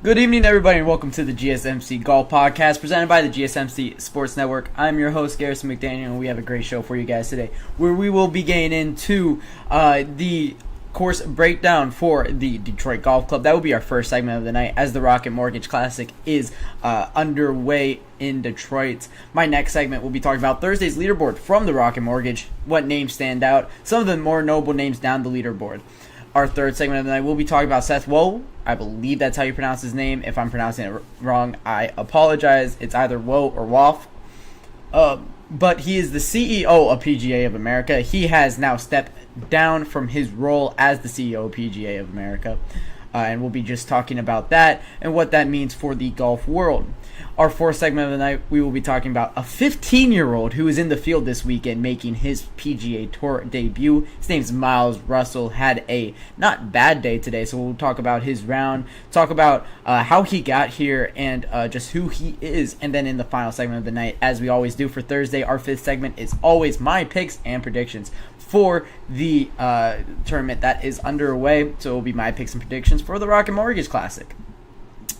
Good evening, everybody, and welcome to the GSMC Golf Podcast presented by the GSMC Sports Network. I'm your host, Garrison McDaniel, and we have a great show for you guys today, where we will be getting into the course breakdown for the Detroit Golf Club. That will be our first segment of the night, as the Rocket Mortgage Classic is underway in Detroit. My next segment will be talking about Thursday's leaderboard from the Rocket Mortgage, what names stand out, some of the more notable names down the leaderboard. Our third segment of the night, we'll be talking about Seth Woe. I believe that's how you pronounce his name. If I'm pronouncing it wrong, I apologize. It's either Woe or Woff. But he is the CEO of PGA of America. He has now stepped down from his role as the CEO of PGA of America. And we'll be just talking about that and what that means for the golf world. Our fourth segment of the night, we will be talking about a 15-year-old who is in the field this weekend making his PGA Tour debut. His name's Miles Russell. Had a not bad day today, so we'll talk about his round, talk about how he got here, and just who he is. And then in the final segment of the night, as we always do for Thursday, our fifth segment is always my picks and predictions for the tournament that is underway. So it will be my picks and predictions for the Rocket Mortgage Classic.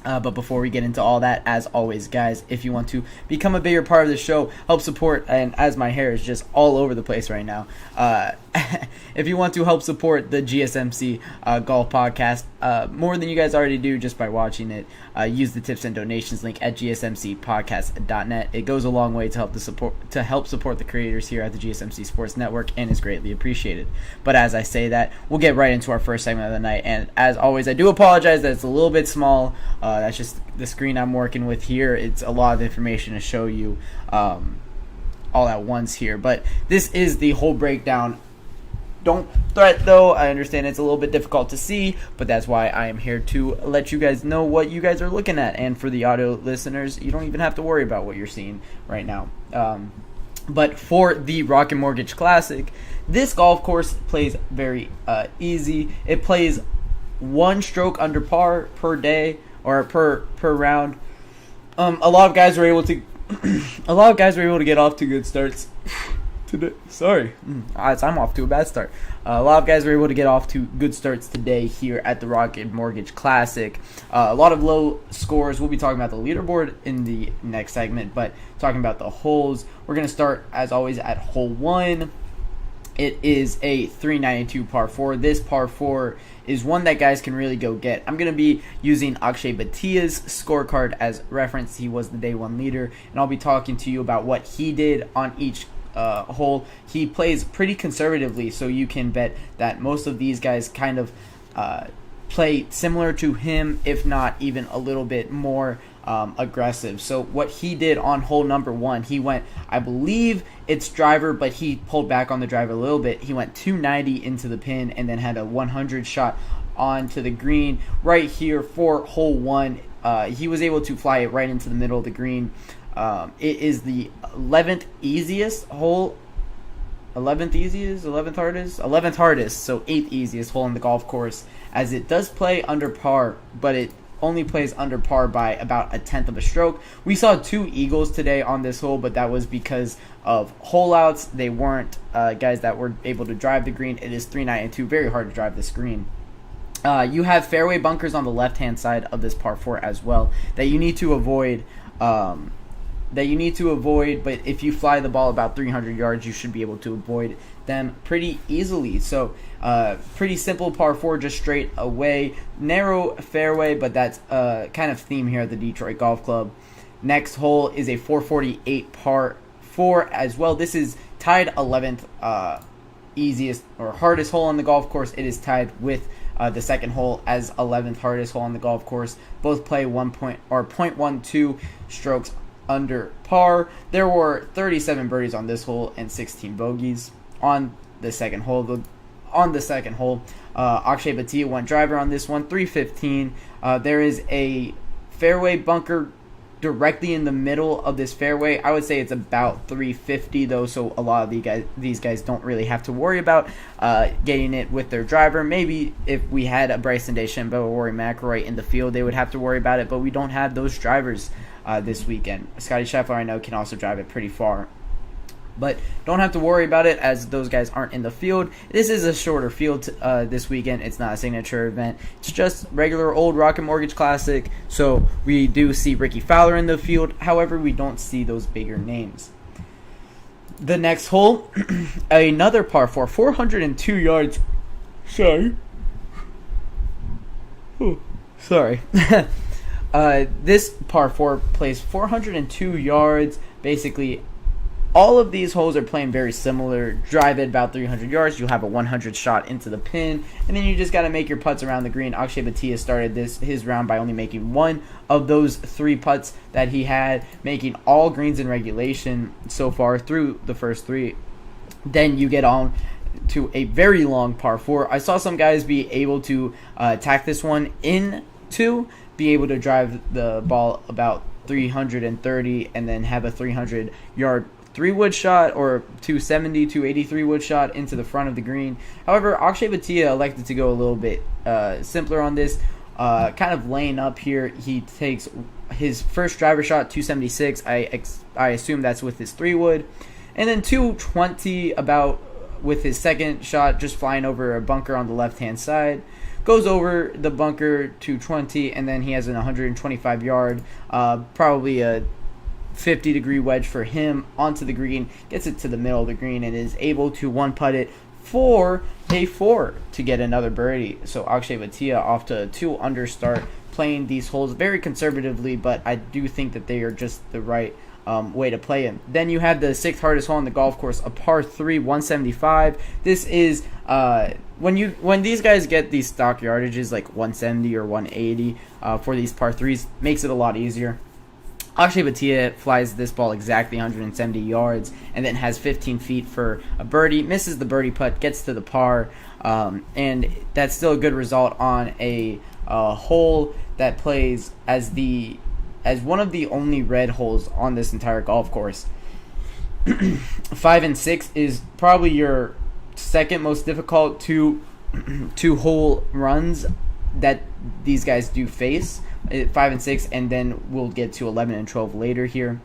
But before we get into all that, as always, guys, if you want to become a bigger part of the show, help support, and as my hair is just all over the place right now, if you want to help support the GSMC Golf Podcast more than you guys already do just by watching it, use the tips and donations link at gsmcpodcast.net. It goes a long way to help support the creators here at the GSMC Sports Network, and is greatly appreciated. But as I say that, we'll get right into our first segment of the night, and as always, I do apologize that it's a little bit small. That's just the screen I'm working with here. It's a lot of information to show you all at once here. But this is the whole breakdown. Don't threat, though. I understand it's a little bit difficult to see, but that's why I am here to let you guys know what you guys are looking at. And for the audio listeners, you don't even have to worry about what you're seeing right now. But for the Rocket Mortgage Classic, this golf course plays very easy. It plays one stroke under par per day, or per round. A lot of guys were able to get off to good starts today. Sorry, I'm off to a bad start. A lot of guys were able to get off to good starts today here at the Rocket Mortgage Classic. A lot of low scores. We'll be talking about the leaderboard in the next segment, but talking about the holes, we're going to start, as always, at hole 1. It is a 392 par 4. This par 4 is one that guys can really go get. I'm going to be using Akshay Bhatia's scorecard as reference. He was the day one leader, and I'll be talking to you about what he did on each hole. He plays pretty conservatively, so you can bet that most of these guys kind of play similar to him, if not even a little bit more aggressive. So what he did on hole number 1, he went, I believe it's driver, but he pulled back on the driver a little bit. He went 290 into the pin and then had a 100 shot onto the green right here for hole 1. He was able to fly it right into the middle of the green. It is the 11th easiest hole. 11th hardest, so 8th easiest hole in the golf course, as it does play under par, but it only plays under par by about a tenth of a stroke. We saw 2 eagles today on this hole, but that was because of hole outs. They weren't guys that were able to drive the green. It is 392, very hard to drive this green. You have fairway bunkers on the left-hand side of this par 4 as well that you need to avoid. But if you fly the ball about 300 yards, you should be able to avoid them pretty easily. So pretty simple par 4, just straight away. Narrow fairway, but that's kind of theme here at the Detroit Golf Club. Next hole is a 448 par 4 as well. This is tied 11th easiest or hardest hole on the golf course. It is tied with the second hole as 11th hardest hole on the golf course. Both play 0.12 strokes under par. There were 37 birdies on this hole and 16 bogeys on the second hole. Akshay Bhatia went driver on this one, 315. There is a fairway bunker directly in the middle of this fairway. I would say it's about 350 though, so a lot of these guys don't really have to worry about getting it with their driver. Maybe if we had a Bryson DeChambeau or Rory McIlroy in the field, they would have to worry about it, but we don't have those drivers this weekend. Scotty Scheffler, I know, can also drive it pretty far. But don't have to worry about it as those guys aren't in the field. This is a shorter field this weekend. It's not a signature event. It's just regular old Rocket Mortgage Classic. So we do see Ricky Fowler in the field. However, we don't see those bigger names. The next hole, another par 4, 402 yards. Sorry. Sorry. This par 4 plays 402 yards. Basically, all of these holes are playing very similar. Drive at about 300 yards. You'll have a 100 shot into the pin. And then you just got to make your putts around the green. Akshay Bhatia started his round by only making one of those 3 putts that he had, making all greens in regulation so far through the first 3. Then you get on to a very long par 4. I saw some guys be able to attack this one into, be able to drive the ball about 330 and then have a 300-yard 3-wood shot or 270, 283 wood shot into the front of the green. However, Akshay Bhatia elected to go a little bit simpler on this, kind of laying up here. He takes his first driver shot, 276. I assume that's with his 3-wood. And then 220 about with his second shot, just flying over a bunker on the left-hand side. Goes over the bunker, 220, and then he has an 125-yard, probably a 50-degree wedge for him onto the green, gets it to the middle of the green, and is able to one-putt it for a 4 to get another birdie. So Akshay Bhatia off to a 2-under start, playing these holes very conservatively, but I do think that they are just the right way to play him. Then you have the 6th hardest hole on the golf course, a par 3, 175. This is when these guys get these stock yardages like 170 or 180 for these par 3s, makes it a lot easier. Akshay Bhatia flies this ball exactly 170 yards and then has 15 feet for a birdie, misses the birdie putt, gets to the par, and that's still a good result on a hole that plays as one of the only red holes on this entire golf course. 5 and 6 is probably your second most difficult two-hole runs that these guys do face. 5 and 6, and then we'll get to 11 and 12 later here.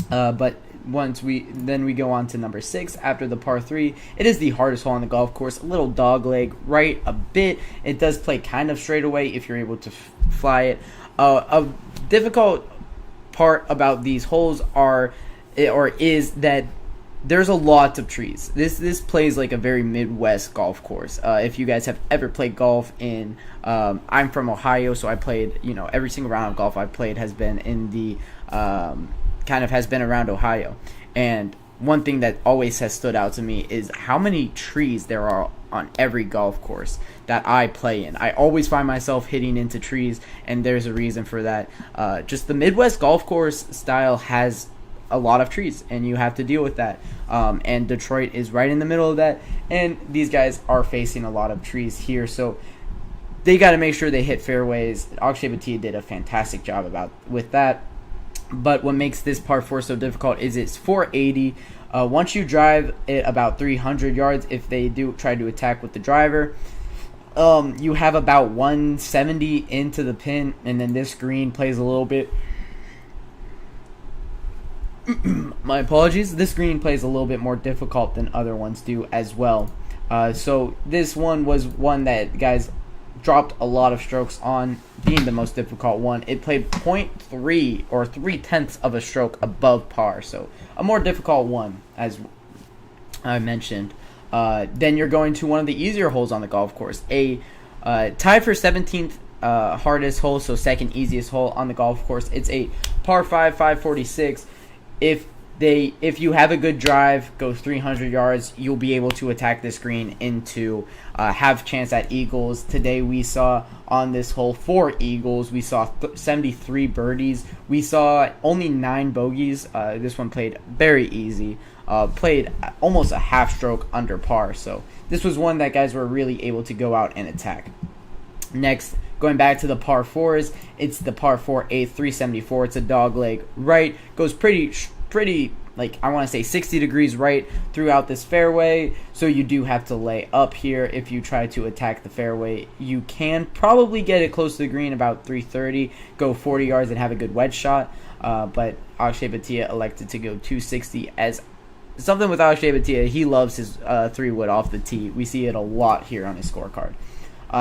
But once we go on to number 6 after the par 3. It is the hardest hole on the golf course. A little dog leg right a bit. It does play kind of straight away if you're able to fly it. A difficult part about these holes is that there's a lot of trees. This plays like a very Midwest golf course. If you guys have ever played golf in, I'm from Ohio, so I played, every single round of golf I've played has been in the, has been around Ohio. And one thing that always has stood out to me is how many trees there are on every golf course that I play in. I always find myself hitting into trees, and there's a reason for that. Just the Midwest golf course style has a lot of trees, and you have to deal with that. And Detroit is right in the middle of that, and these guys are facing a lot of trees here, so they got to make sure they hit fairways. Akshay Bhatia did a fantastic job with that. But what makes this par 4 so difficult is it's 480. Once you drive it about 300 yards, if they do try to attack with the driver, you have about 170 into the pin, and then this green plays a little bit. My apologies. This green plays a little bit more difficult than other ones do as well. So this one was one that guys dropped a lot of strokes on, being the most difficult one. It played 0.3 or 0.3 of a stroke above par, so a more difficult one, as I mentioned. Then you're going to one of the easier holes on the golf course, a tied for 17th hardest hole, so second easiest hole on the golf course. It's a par 5, 546. If you have a good drive, go 300 yards, you'll be able to attack this green into have chance at eagles. Today we saw on this hole 4 eagles. We saw 73 birdies. We saw only 9 bogeys. This one played very easy. Played almost a half stroke under par. So this was one that guys were really able to go out and attack. Next, going back to the par 4s, it's the par 4 8, 374. It's a dog leg right. Goes pretty, like I want to say 60 degrees right throughout this fairway. So you do have to lay up here if you try to attack the fairway. You can probably get it close to the green, about 330, go 40 yards and have a good wedge shot. But Akshay Bhatia elected to go 260 as something with Akshay Bhatia. He loves his 3-wood off the tee. We see it a lot here on his scorecard.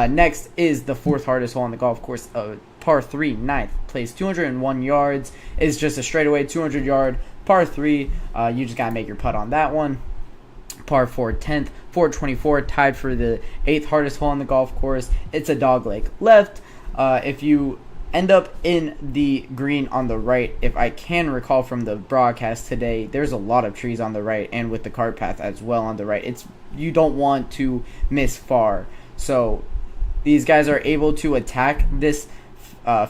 Next is the fourth hardest hole on the golf course, par 3, ninth. Plays 201 yards. Is just a straightaway 200-yard par 3. You just got to make your putt on that one. Par 4, 10th, 424, tied for the 8th hardest hole on the golf course. It's a dogleg left. If you end up in the green on the right, if I can recall from the broadcast today, there's a lot of trees on the right, and with the cart path as well on the right. You don't want to miss far. So these guys are able to attack this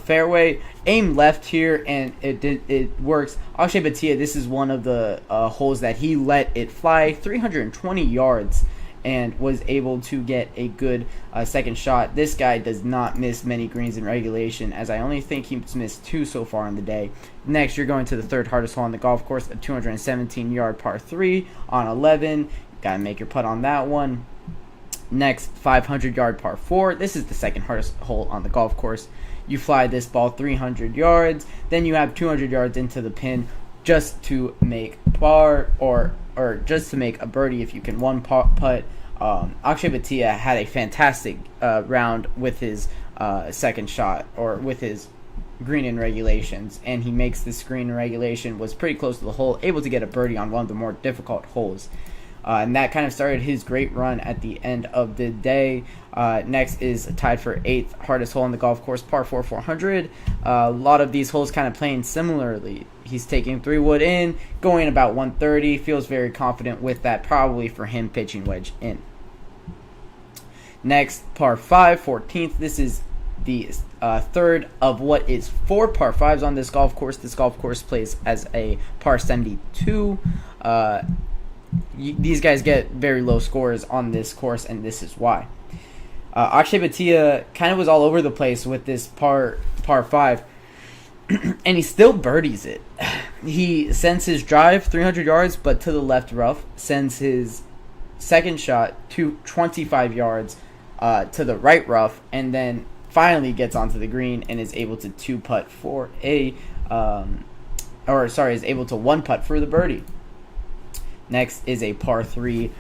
fairway, aim left here, and it works. Akshay Bhatia, this is one of the holes that he let it fly 320 yards and was able to get a good second shot. This guy does not miss many greens in regulation, as I only think he's missed 2 so far in the day. Next, you're going to the third hardest hole on the golf course, a 217-yard par 3 on 11. Got to make your putt on that one. Next, 500-yard par 4. This is the second hardest hole on the golf course. You fly this ball 300 yards. Then you have 200 yards into the pin just to make par or just to make a birdie if you can one putt. Akshay Bhatia had a fantastic round with his second shot, or with his green in regulations, and he makes this green in regulation, was pretty close to the hole, able to get a birdie on one of the more difficult holes. And that kind of started his great run at the end of the day. Next is tied for 8th hardest hole on the golf course, par 4, 400. A lot of these holes kind of playing similarly. He's taking 3-wood in, going about 130. Feels very confident with that, probably for him pitching wedge in. Next, par 5, 14th. This is the third of what is 4 par 5s on this golf course. This golf course plays as a par 72. These guys get very low scores on this course, and this is why. Akshay Bhatia kind of was all over the place with this par 5, and he still birdies it. He sends his drive 300 yards, but to the left rough, sends his second shot to 25 yards to the right rough, and then finally gets onto the green and is able to two-putt for is able to one-putt for the birdie. Next is a par 3.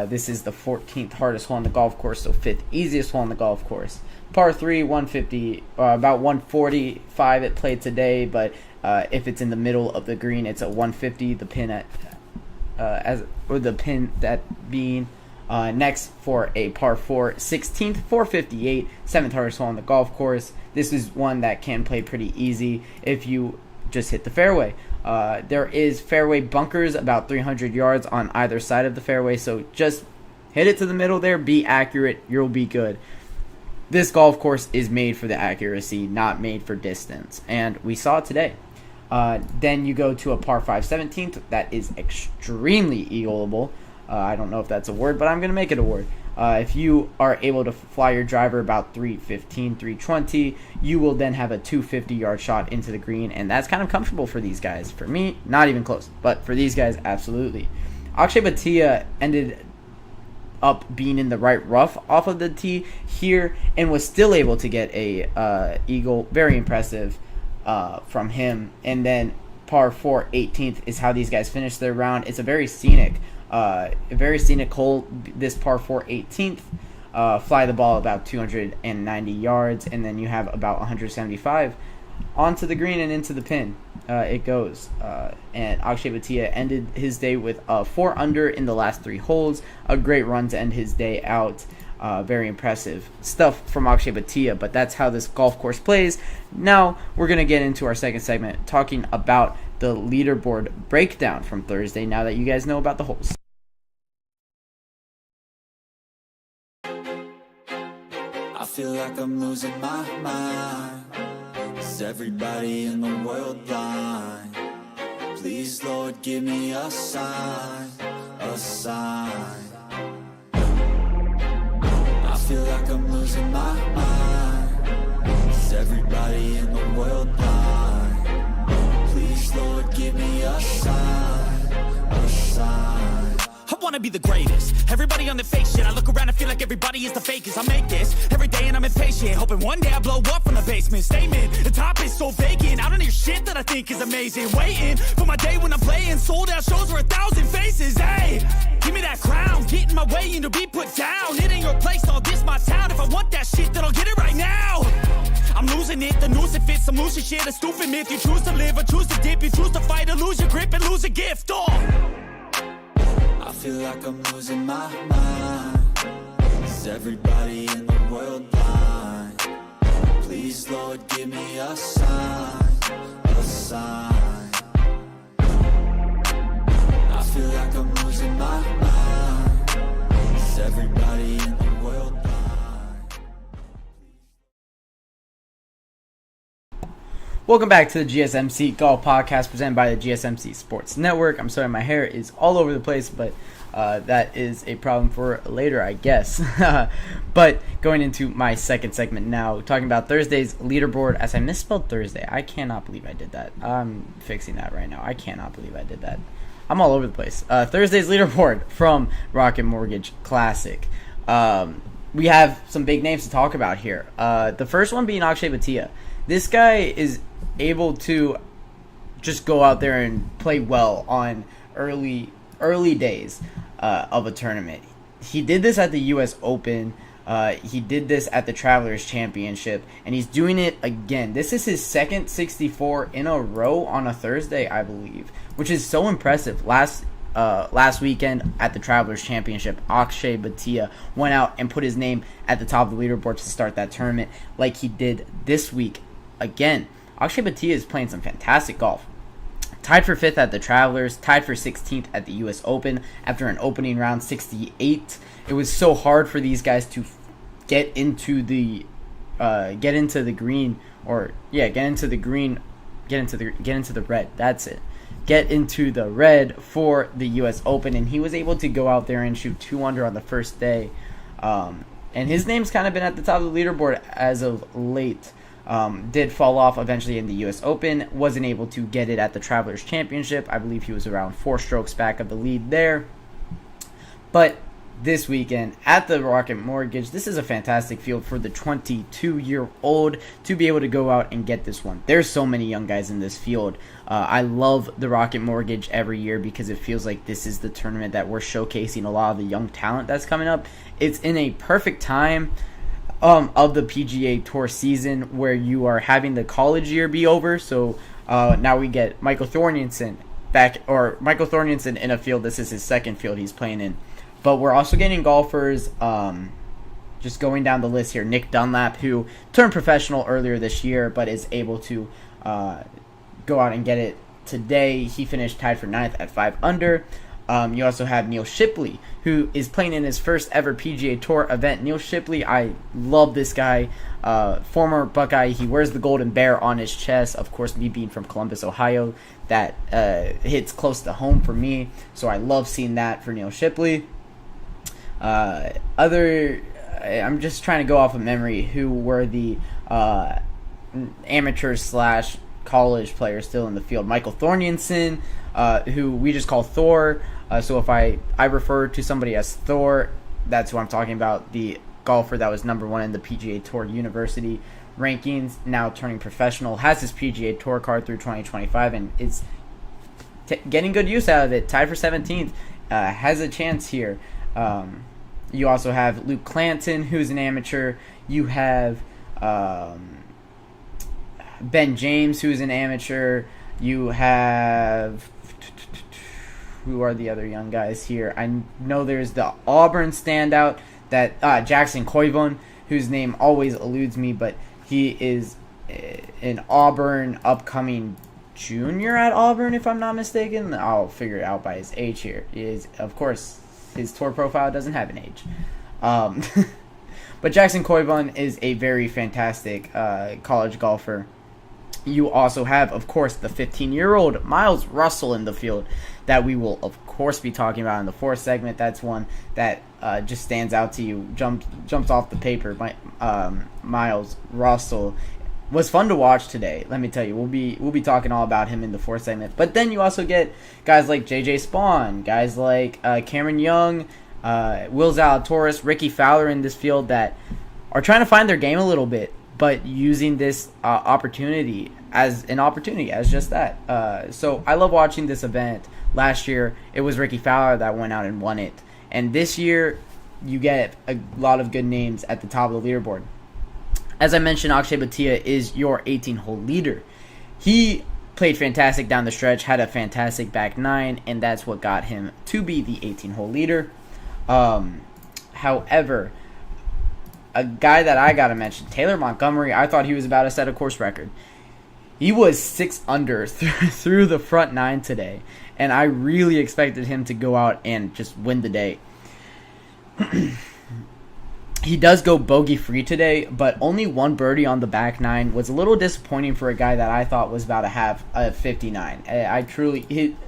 This is the 14th hardest hole on the golf course, so 5th easiest hole on the golf course. Par 3, 150, about 145 it played today, but if it's in the middle of the green, it's a 150. The pin that being next for a par 4, 16th, 458, 7th hardest hole on the golf course. This is one that can play pretty easy if you just hit the fairway. There is fairway bunkers about 300 yards on either side of the fairway, so just hit it to the middle there, be accurate, you'll be good. This golf course is made for the accuracy, not made for distance, and we saw it today. Then you go to a par 5, 17th. That is extremely eagleable. I don't know if that's a word, but I'm going to make it a word. If you are able to fly your driver about 315, 320, you will then have a 250-yard shot into the green, and that's kind of comfortable for these guys. For me, not even close, but for these guys, absolutely. Akshay Bhatia ended up being in the right rough off of the tee here and was still able to get a eagle. Very impressive from him. And then par 4, 18th is how these guys finish their round. It's a very scenic hole, this par 4, 18th. Fly the ball about 290 yards, and then you have about 175 onto the green and into the pin. It goes. And Akshay Bhatia ended his day with 4 under in the last 3 holes. A great run to end his day out. Very impressive stuff from Akshay Bhatia, but that's how this golf course plays. Now we're going to get into our second segment, talking about the leaderboard breakdown from Thursday, now that you guys know about the holes. I feel like I'm losing my mind. Is everybody in the world blind? Please, Lord, give me a sign, a sign. I feel like I'm losing my mind. Is everybody in the world blind? Please, Lord, give me a sign, a sign. I wanna be the greatest. Everybody on the fake shit. I look around and feel like everybody is the fakest. I make this every day and I'm impatient, hoping one day I blow up from the basement. Statement, the top is so vacant. I don't hear shit that I think is amazing. Waiting for my day when I'm playing sold out shows with 1,000 faces. Hey, give me that crown, get in my way and to be put down. It ain't your place, all this my town. If I want that shit, then I'll get it right now. I'm losing it, the noose it fits, some losing shit, a stupid myth. You choose to live or choose to dip, you choose to fight or lose your grip and lose a gift. I feel like I'm losing my mind. Is everybody in the world blind? Please, Lord, give me a sign, a sign. I feel like I'm losing my mind. Is everybody in the world blind? Welcome back to the GSMC Golf Podcast presented by the GSMC Sports Network. I'm sorry my hair is all over the place, but that is a problem for later, I guess. But going into my second segment now, talking about Thursday's leaderboard, as I misspelled Thursday. I cannot believe I did that. I'm fixing that right now. I cannot believe I did that. I'm all over the place. Thursday's leaderboard from Rocket Mortgage Classic. We have some big names to talk about here. The first one being Akshay Bhatia. This guy is able to just go out there and play well on early days of a tournament. He did this at the U.S. Open. He did this at the Travelers Championship, and he's doing it again. This is his second 64 in a row on a Thursday, I believe, which is so impressive. Last weekend at the Travelers Championship, Akshay Bhatia went out and put his name at the top of the leaderboard to start that tournament, like he did this week again. Akshay Bhatia is playing some fantastic golf. Tied for 5th at the Travelers, tied for 16th at the U.S. Open after an opening round 68. It was so hard for these guys to get into the red. That's it. Get into the red for the U.S. Open, and he was able to go out there and shoot 2 under on the first day. And his name's kind of been at the top of the leaderboard as of late. Did fall off eventually in the U.S. Open, wasn't able to get it at the Travelers Championship. I believe he was around 4 strokes back of the lead there. But this weekend at the Rocket Mortgage, this is a fantastic field for the 22-year-old to be able to go out and get this one. There's so many young guys in this field. I love the Rocket Mortgage every year because it feels like this is the tournament that we're showcasing a lot of the young talent that's coming up. It's in a perfect time of the PGA Tour season where you are having the college year be over. So now we get Michael Thorntonson in a field. This is his second field he's playing in. But we're also getting golfers, just going down the list here. Nick Dunlap, who turned professional earlier this year, but is able to go out and get it today. He finished tied for 9th at 5 under. You also have Neil Shipley, who is playing in his first ever PGA Tour event. Neil Shipley, I love this guy. Former Buckeye. He wears the golden bear on his chest. Of course, me being from Columbus, Ohio, that hits close to home for me. So I love seeing that for Neil Shipley. I'm just trying to go off of memory who were the amateur / college players still in the field. Michael Thorntonson, who we just call Thor. So if I refer to somebody as Thor, that's who I'm talking about. The golfer that was number 1 in the PGA Tour University rankings, now turning professional, has his PGA Tour card through 2025, and is getting good use out of it. Tied for 17th, has a chance here. You also have Luke Clanton, who's an amateur. You have Ben James, who's an amateur. You have... who are the other young guys here? I know there's the Auburn standout, that Jackson Koivon, whose name always eludes me, but he is an Auburn upcoming junior at Auburn, if I'm not mistaken. I'll figure it out by his age here. He is, of course, his tour profile doesn't have an age. But Jackson Koivon is a very fantastic college golfer. You also have, of course, the 15-year-old Miles Russell in the field that we will, of course, be talking about in the 4th segment. That's one that just stands out to you, jumps off the paper. Miles Russell was fun to watch today. Let me tell you, we'll be talking all about him in the fourth segment. But then you also get guys like JJ Spawn, guys like Cameron Young, Will Zalatoris, Ricky Fowler in this field that are trying to find their game a little bit, but using this opportunity as just that. So I love watching this event. Last year, it was Ricky Fowler that went out and won it. And this year, you get a lot of good names at the top of the leaderboard. As I mentioned, Akshay Bhatia is your 18-hole leader. He played fantastic down the stretch, had a fantastic back nine, and that's what got him to be the 18-hole leader. However, a guy that I got to mention, Taylor Montgomery, I thought he was about to set a course record. He was 6 under through the front nine today, and I really expected him to go out and just win the day. He does go bogey-free today, but only one birdie on the back nine was a little disappointing for a guy that I thought was about to have a 59.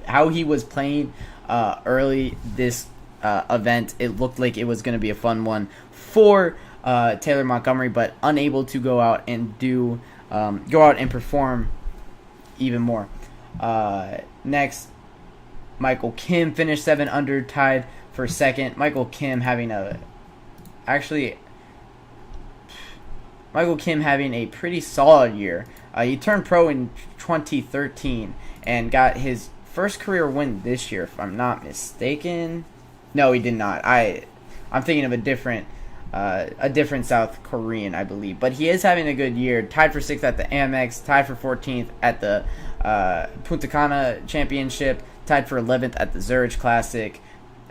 How he was playing early this event, it looked like it was going to be a fun one for Taylor Montgomery, but unable to go out and perform even more. Next, Michael Kim finished 7 under, tied for second. Michael Kim having a pretty solid year. He turned pro in 2013 and got his first career win this year, if I'm not mistaken. No, he did not. I'm thinking of a different South Korean, I believe. But he is having a good year. Tied for 6th at the Amex, tied for 14th at the Punta Cana Championship, tied for 11th at the Zurich Classic,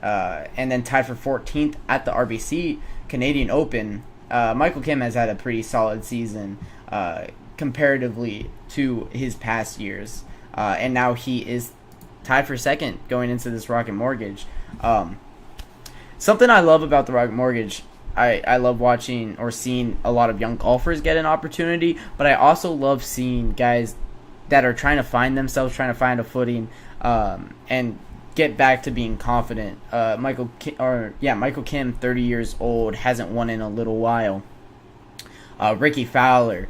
and then tied for 14th at the RBC Canadian Open. Michael Kim has had a pretty solid season comparatively to his past years, and now he is tied for second going into this Rocket Mortgage. Something I love about the Rocket Mortgage, I love watching or seeing a lot of young golfers get an opportunity, but I also love seeing guys that are trying to find themselves, trying to find a footing, and get back to being confident. Michael Kim, 30 years old, hasn't won in a little while. Ricky Fowler,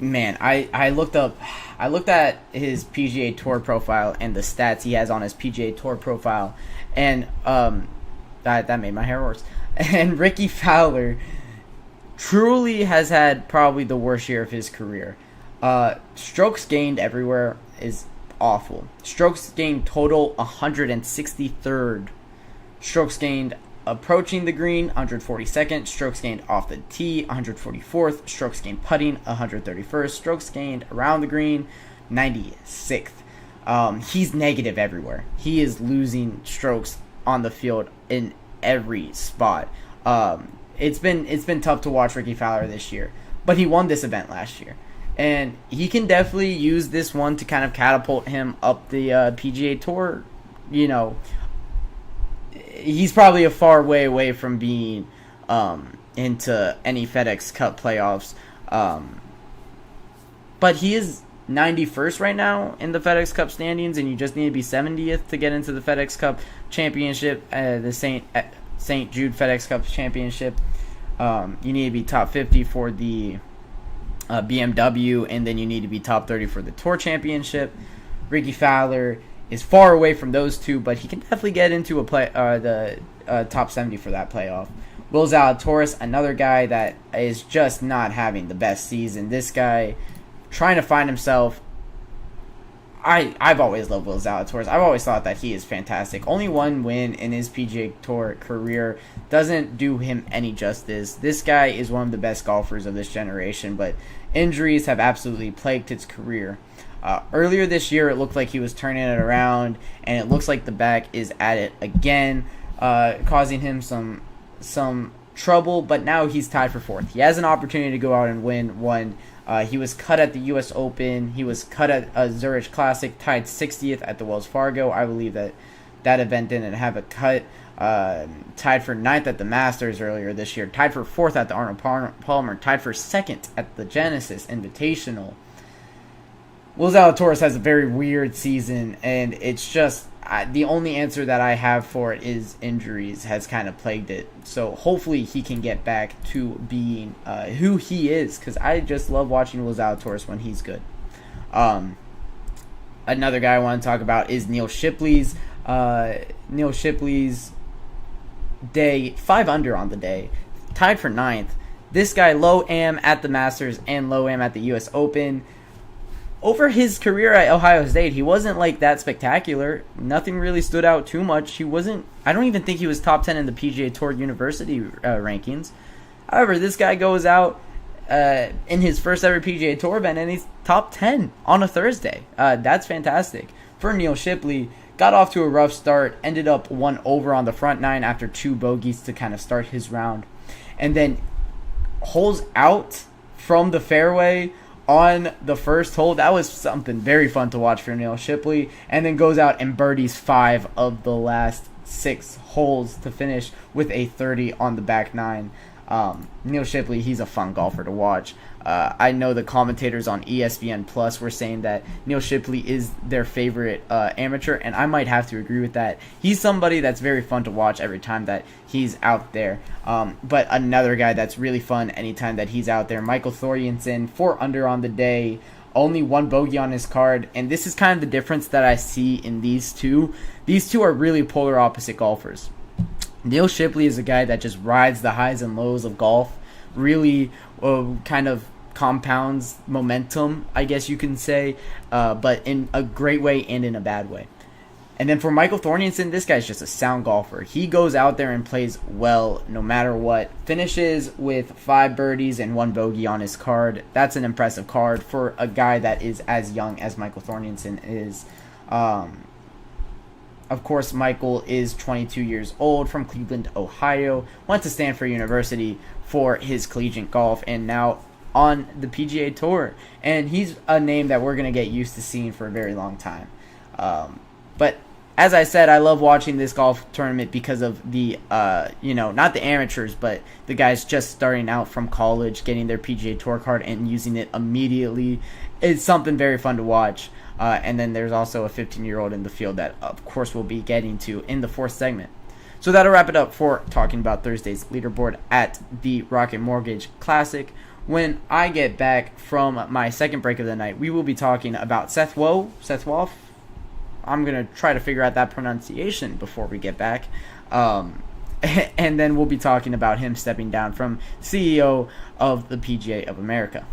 man, I looked at his PGA Tour profile and the stats he has on his PGA Tour profile, and that made my hair worse. And Ricky Fowler truly has had probably the worst year of his career. Strokes gained everywhere is awful. Strokes gained total 163rd. Strokes gained approaching the green 142nd. Strokes gained off the tee 144th. Strokes gained putting 131st. Strokes gained around the green 96th. He's negative everywhere. He is losing strokes on the field in every spot. It's been tough to watch Ricky Fowler this year, but he won this event last year. And he can definitely use this one to kind of catapult him up the PGA Tour. You know, he's probably a far way away from being into any FedEx Cup playoffs. But he is 91st right now in the FedEx Cup standings, and you just need to be 70th to get into the FedEx Cup Championship, the St. Jude FedEx Cup Championship. You need to be top 50 for the BMW, and then you need to be top 30 for the Tour Championship. Ricky Fowler is far away from those two, but he can definitely get into the top 70 for that playoff. Will Zalatoris, another guy that is just not having the best season. This guy trying to find himself. I've always loved Will Zalatoris. I've always thought that he is fantastic. Only one win in his PGA Tour career doesn't do him any justice. This guy is one of the best golfers of this generation, but injuries have absolutely plagued his career. Earlier this year, it looked like he was turning it around, and it looks like the back is at it again, causing him some trouble, but now he's tied for 4th. He has an opportunity to go out and win one. He was cut at the U.S. Open. He was cut at a Zurich Classic, tied 60th at the Wells Fargo. I believe that event didn't have a cut. Tied for 9th at the Masters earlier this year. Tied for 4th at the Arnold Palmer. Tied for 2nd at the Genesis Invitational. Will Zalatoris has a very weird season, and it's just, the only answer that I have for it is injuries has kind of plagued it. So hopefully he can get back to being who he is, because I just love watching Will Zalatoris when he's good. Another guy I want to talk about is Neil Shipley's day, 5 under on the day, tied for 9th. This guy, low am at the Masters and low am at the U.S. Open. Over his career at Ohio State, he wasn't like that spectacular. Nothing really stood out too much. I don't even think he was top 10 in the PGA Tour University rankings. However, this guy goes out in his first ever PGA Tour event and he's top 10 on a Thursday. That's fantastic. For Neil Shipley, got off to a rough start, ended up 1 over on the front 9 after 2 bogeys to kind of start his round. And then holes out from the fairway on the first hole. That was something very fun to watch for Neil Shipley. And then goes out and birdies 5 of the last 6 holes to finish with a 30 on the back 9. Neil Shipley, he's a fun golfer to watch. I know the commentators on ESPN Plus were saying that Neil Shipley is their favorite amateur, and I might have to agree with that. He's somebody that's very fun to watch every time that he's out there. But another guy that's really fun anytime that he's out there, Michael Thorstensen, 4 under on the day, only 1 bogey on his card, and this is kind of the difference that I see in these two. These two are really polar opposite golfers. Neil Shipley is a guy that just rides the highs and lows of golf, really kind of compounds momentum, I guess you can say, but in a great way and in a bad way. And then for Michael Thorstensen, this guy's just a sound golfer. He goes out there and plays well no matter what. Finishes with 5 birdies and 1 bogey on his card. That's an impressive card for a guy that is as young as Michael Thorstensen is. Of course, Michael is 22 years old, from Cleveland, Ohio. Went to Stanford University for his collegiate golf, and now on the PGA Tour. And he's a name that we're going to get used to seeing for a very long time. But as I said, I love watching this golf tournament because of the, not the amateurs, but the guys just starting out from college, getting their PGA Tour card and using it immediately. It's something very fun to watch. And then there's also a 15-year-old in the field that, of course, we'll be getting to in the 4th segment. So that'll wrap it up for talking about Thursday's leaderboard at the Rocket Mortgage Classic. When I get back from my second break of the night, we will be talking about Seth Wolf. I'm going to try to figure out that pronunciation before we get back. And then we'll be talking about him stepping down from CEO of the PGA of America.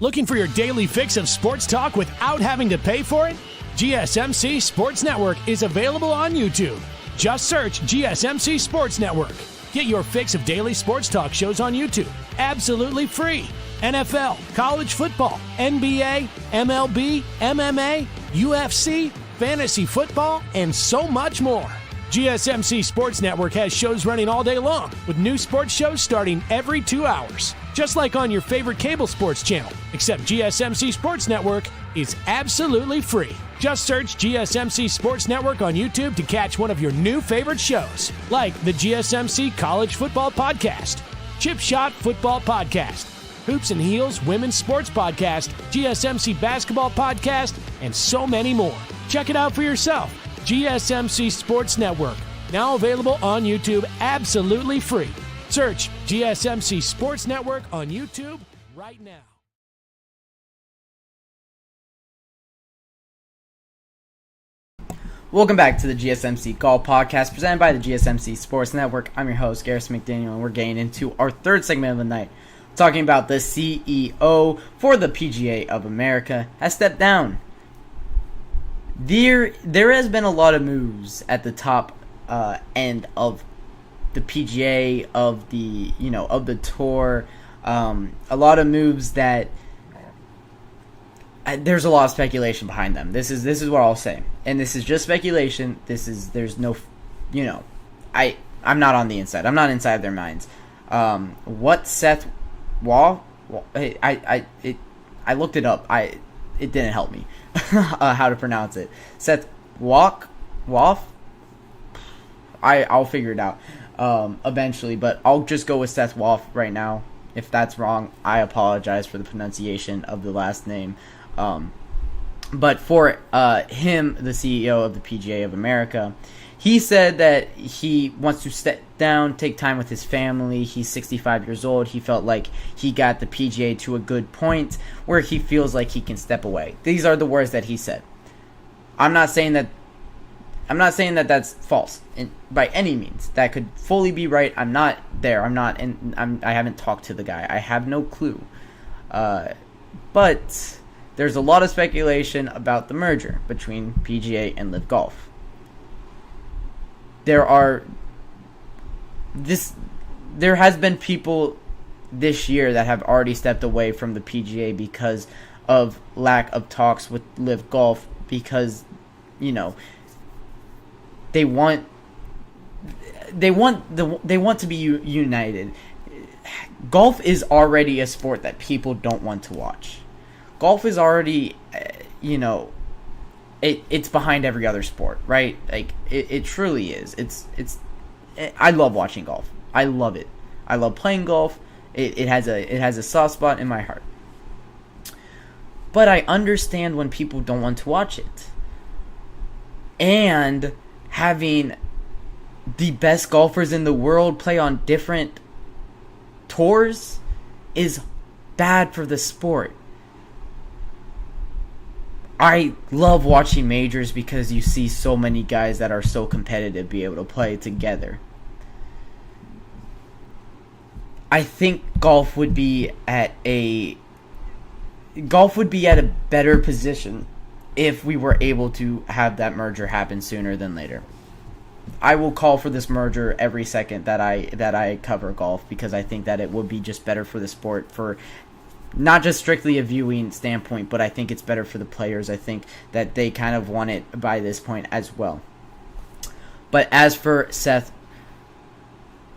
Looking for your daily fix of sports talk without having to pay for it? GSMC Sports Network is available on YouTube. Just search GSMC Sports Network. Get your fix of daily sports talk shows on YouTube, absolutely free. NFL, college football, NBA, MLB, MMA, UFC, fantasy football, and so much more. GSMC Sports Network has shows running all day long, with new sports shows starting every 2 hours. Just like on your favorite cable sports channel, except GSMC Sports Network is absolutely free. Just search GSMC Sports Network on YouTube to catch one of your new favorite shows, like the GSMC College Football Podcast, Chip Shot Football Podcast, Hoops and Heels Women's Sports Podcast, GSMC Basketball Podcast, and so many more. Check it out for yourself. GSMC Sports Network, now available on YouTube absolutely free. Search GSMC Sports Network on YouTube right now. Welcome back to the GSMC Golf Podcast, presented by the GSMC Sports Network. I'm your host, Garrison McDaniel, and we're getting into our 3rd segment of the night, talking about the CEO for the PGA of America has stepped down. There has been a lot of moves at the top end of the PGA, of the tour. A lot of moves that there's a lot of speculation behind them. This is what I'll say, and this is just speculation. There's no, I'm not on the inside. I'm not inside their minds. What Seth Wall? I looked it up. It didn't help me how to pronounce it. Seth Woff. I'll figure it out eventually, but I'll just go with Seth Wolf right now. If that's wrong, I apologize for the pronunciation of the last name. But for him, the CEO of the PGA of America, he said that he wants to step down, take time with his family. He's 65 years old. He felt like he got the PGA to a good point where he feels like he can step away. These are the words that he said. I'm not saying that that's false by any means. That could fully be right. I'm not there. I haven't talked to the guy. I have no clue. But there's a lot of speculation about the merger between PGA and Live Golf. There has been people this year that have already stepped away from the PGA because of lack of talks with Live Golf, because they want to be united. Golf is already a sport that people don't want to watch. Golf is already it's behind every other sport, right? Like it truly is. I love watching golf. I love it. I love playing golf. It has a soft spot in my heart. But I understand when people don't want to watch it. And having the best golfers in the world play on different tours is bad for the sport. I love watching majors because you see so many guys that are so competitive be able to play together. I think golf would be at a better position if we were able to have that merger happen sooner than later. I will call for this merger every second that I cover golf, because I think that it would be just better for the sport, for not just strictly a viewing standpoint, but I think it's better for the players. I think that they kind of want it by this point as well. But as for Seth,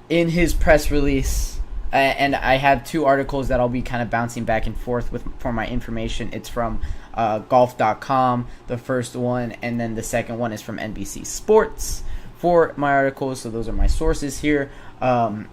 in his press release, and I have two articles that I'll be kind of bouncing back and forth with for my information. It's from golf.com, the first one, and then the second one is from NBC Sports for my articles. So those are my sources here. In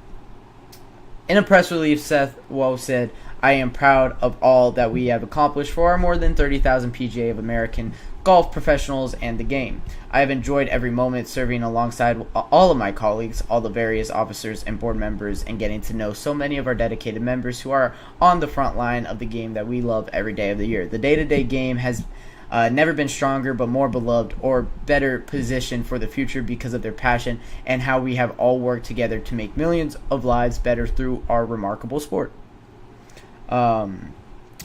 a press release, Seth Woe said, "I am proud of all that we have accomplished for our more than 30,000 PGA of American golf professionals and the game. I have enjoyed every moment serving alongside all of my colleagues, all the various officers and board members, and getting to know so many of our dedicated members who are on the front line of the game that we love every day of the year. The day-to-day game has never been stronger but more beloved or better positioned for the future because of their passion and how we have all worked together to make millions of lives better through our remarkable sport."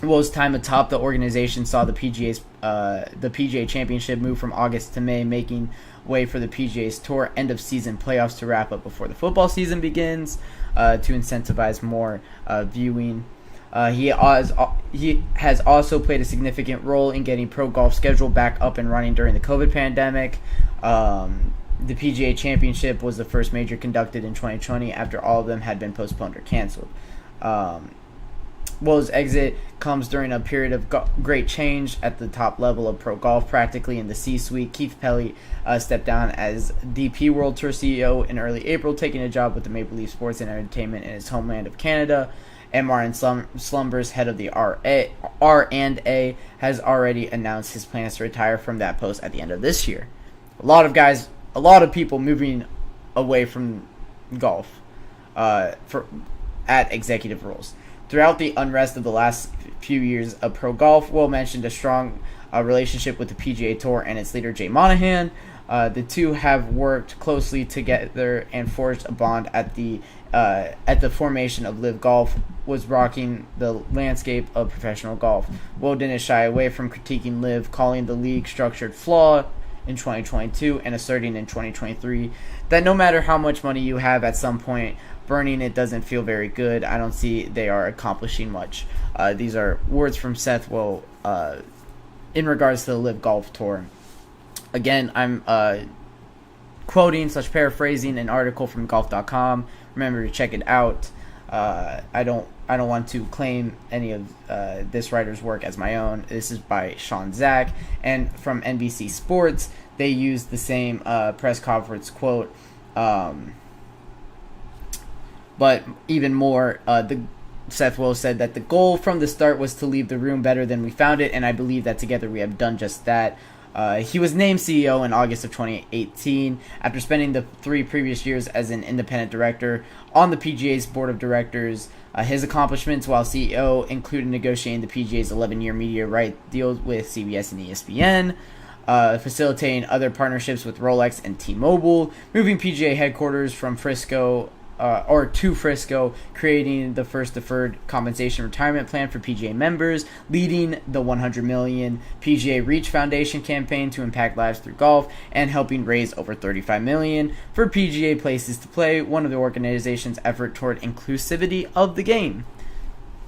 His time atop, the organization saw the PGA Championship move from August to May, making way for the PGA's Tour end of season playoffs to wrap up before the football season begins, to incentivize more viewing. He has also played a significant role in getting pro golf schedule back up and running during the COVID pandemic. The PGA Championship was the first major conducted in 2020 after all of them had been postponed or canceled. Woe's exit comes during a period of great change at the top level of pro golf, practically in the C-suite. Keith Pelly stepped down as DP World Tour CEO in early April, taking a job with the Maple Leaf Sports and Entertainment in his homeland of Canada. And Martin Slumbers, head of the R&A, has already announced his plans to retire from that post at the end of this year. A lot of people moving away from golf at executive roles. Throughout the unrest of the last few years of pro golf, Will mentioned a strong relationship with the PGA Tour and its leader, Jay Monahan. The two have worked closely together and forged a bond at the formation of Live Golf was rocking the landscape of professional golf. Will didn't shy away from critiquing Live, calling the league structured flawed in 2022 and asserting in 2023 that no matter how much money you have, at some point burning it doesn't feel very good. I don't see they are accomplishing much. These are words from Seth Woe in regards to the Live Golf Tour. Again, I'm quoting/paraphrasing an article from golf.com. Remember to check it out. I don't want to claim any of this writer's work as my own. This is by Sean Zach, and from NBC Sports, they used the same press conference quote. But even more, Seth Wells said that the goal from the start was to leave the room better than we found it, and I believe that together we have done just that. He was named CEO in August of 2018 after spending the 3 previous years as an independent director on the PGA's board of directors. His accomplishments while CEO included negotiating the PGA's 11-year media right deal with CBS and ESPN, facilitating other partnerships with Rolex and T-Mobile, moving PGA headquarters from Frisco to Frisco, creating the first deferred compensation retirement plan for PGA members, leading the $100 million PGA Reach Foundation campaign to impact lives through golf, and helping raise over $35 million for PGA Places to Play, one of the organization's effort toward inclusivity of the game.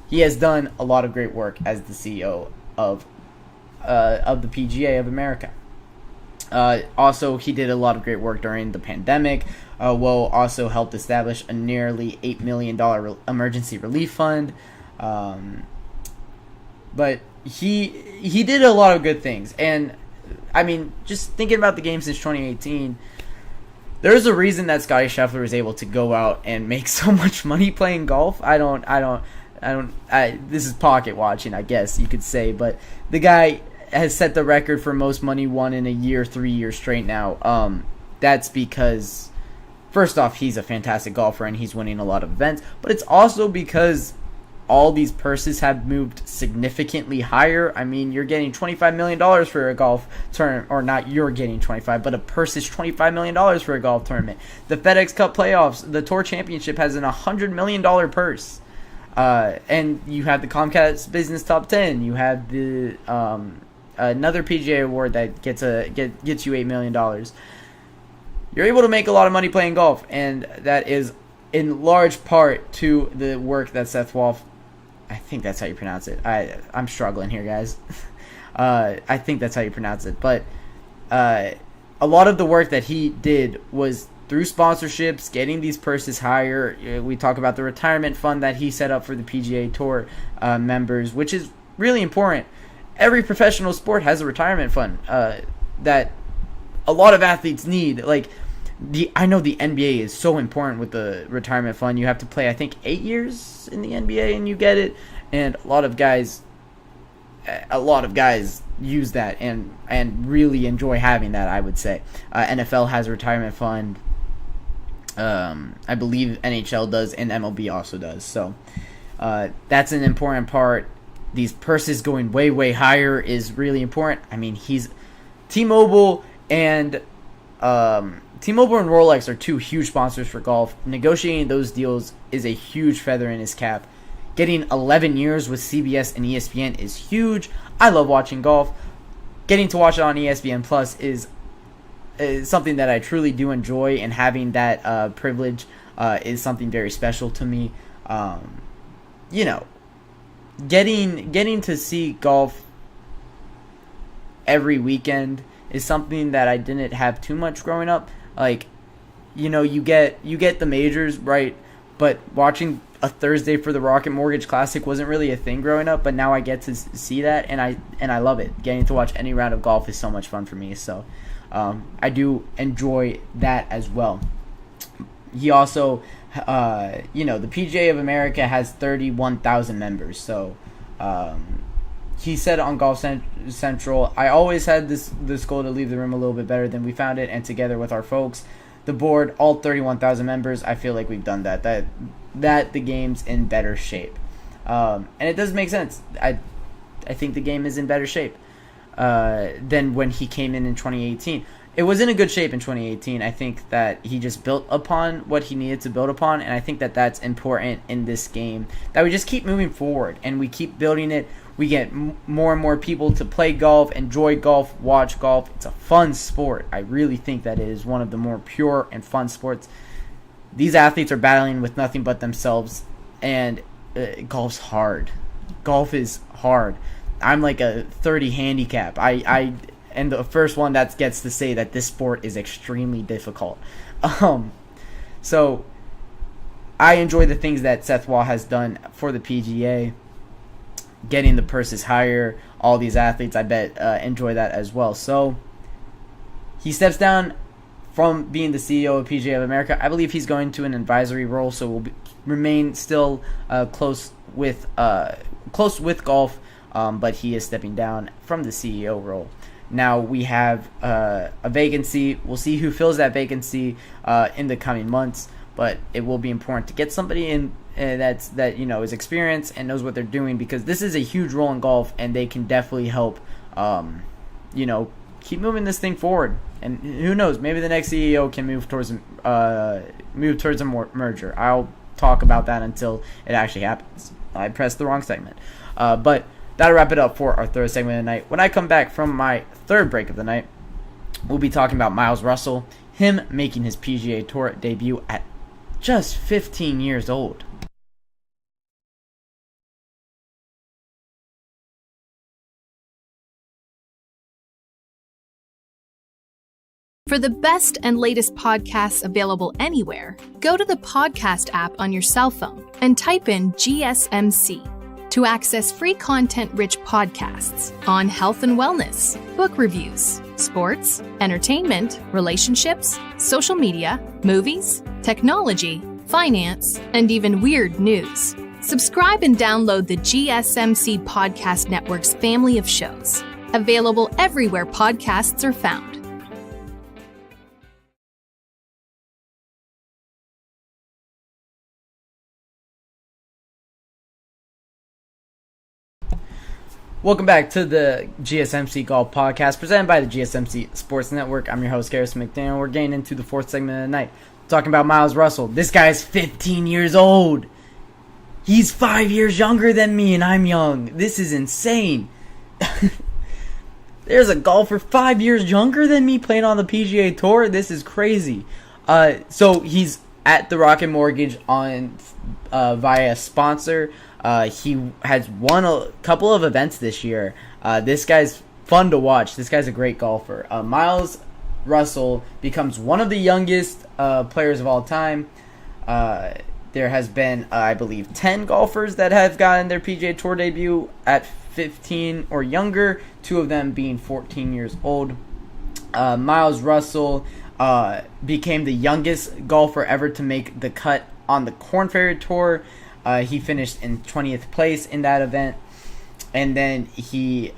He has done a lot of great work as the CEO of the PGA of America. Also, he did a lot of great work during the pandemic. Will also helped establish a nearly $8 million emergency relief fund. But he did a lot of good things. And, I mean, just thinking about the game since 2018, there's a reason that Scottie Scheffler was able to go out and make so much money playing golf. This is pocket watching, I guess you could say. But the guy has set the record for most money won in a year, 3 years straight now. That's because, first off, he's a fantastic golfer and he's winning a lot of events, but it's also because all these purses have moved significantly higher. I mean, you're getting $25 million for a golf tournament, or not you're getting 25, but a purse is $25 million for a golf tournament. The FedEx Cup playoffs, the Tour Championship has an $100 million purse. And you have the Comcast Business Top 10. You have the another PGA award that gets you $8 million. You're able to make a lot of money playing golf, and that is in large part to the work that Seth Wolf, I think that's how you pronounce it. I'm struggling here, guys. I think that's how you pronounce it. But a lot of the work that he did was through sponsorships, getting these purses higher. We talk about the retirement fund that he set up for the PGA Tour members, which is really important. Every professional sport has a retirement fund that a lot of athletes need. Like, I know the NBA is so important with the retirement fund. You have to play, I think, 8 years in the NBA and you get it. And a lot of guys use that and really enjoy having that, I would say. NFL has a retirement fund. I believe NHL does, and MLB also does. So that's an important part. These purses going way, way higher is really important. I mean, T-Mobile and Rolex are 2 huge sponsors for golf. Negotiating those deals is a huge feather in his cap. Getting 11 years with CBS and ESPN is huge. I love watching golf. Getting to watch it on ESPN Plus is something that I truly do enjoy, and having that privilege is something very special to me. Getting to see golf every weekend is something that I didn't have too much growing up. Like, you get the majors, right? But watching a Thursday for the Rocket Mortgage Classic wasn't really a thing growing up, but now I get to see that, and I love it. Getting to watch any round of golf is so much fun for me, so I do enjoy that as well. He also, the PGA of America has 31,000 members, so he said on Golf Central, I always had this goal to leave the room a little bit better than we found it, and together with our folks, the board, all 31,000 members, I feel like we've done that. That the game's in better shape. And it does make sense. I think the game is in better shape than when he came in 2018. It was in a good shape in 2018. I think that he just built upon what he needed to build upon, and I think that that's important in this game, that we just keep moving forward and we keep building it. We get more and more people to play golf, enjoy golf, watch golf. It's a fun sport. I really think that it is one of the more pure and fun sports. These athletes are battling with nothing but themselves, and golf's hard. Golf is hard. I'm like a 30 handicap. I and the first one that gets to say that this sport is extremely difficult. So I enjoy the things that Seth Wall has done for the PGA. Getting the purses higher, all these athletes, I bet, enjoy that as well. So he steps down from being the CEO of PGA of America. I believe he's going to an advisory role, so will remain still close with golf, but he is stepping down from the CEO role. Now we have a vacancy. We'll see who fills that vacancy in the coming months, but it will be important to get somebody in that is experienced and knows what they're doing, because this is a huge role in golf, and they can definitely help keep moving this thing forward. And who knows, maybe the next CEO can move towards a merger. I'll talk about that until it actually happens. I pressed the wrong segment. But that'll wrap it up for our third segment of the night. When I come back from my third break of the night, we'll be talking about Miles Russell, him making his PGA Tour debut at just 15 years old. For the best and latest podcasts available anywhere, go to the podcast app on your cell phone and type in GSMC to access free content-rich podcasts on health and wellness, book reviews, sports, entertainment, relationships, social media, movies, technology, finance, and even weird news. Subscribe and download the GSMC Podcast Network's family of shows, available everywhere podcasts are found. Welcome back to the GSMC Golf Podcast, presented by the GSMC Sports Network. I'm your host, Garrison McDaniel. We're getting into the fourth segment of the night, talking about Miles Russell. This guy's 15 years old. He's 5 years younger than me, and I'm young. This is insane. There's a golfer 5 years younger than me playing on the PGA Tour. This is crazy. So he's at the Rocket Mortgage on via sponsor. He has won a couple of events this year. This guy's fun to watch. This guy's a great golfer. Miles Russell becomes one of the youngest players of all time. There has been, I believe, 10 golfers that have gotten their PGA Tour debut at 15 or younger, 2 of them being 14 years old. Miles Russell became the youngest golfer ever to make the cut on the Korn Ferry Tour. He finished in 20th place in that event, and then he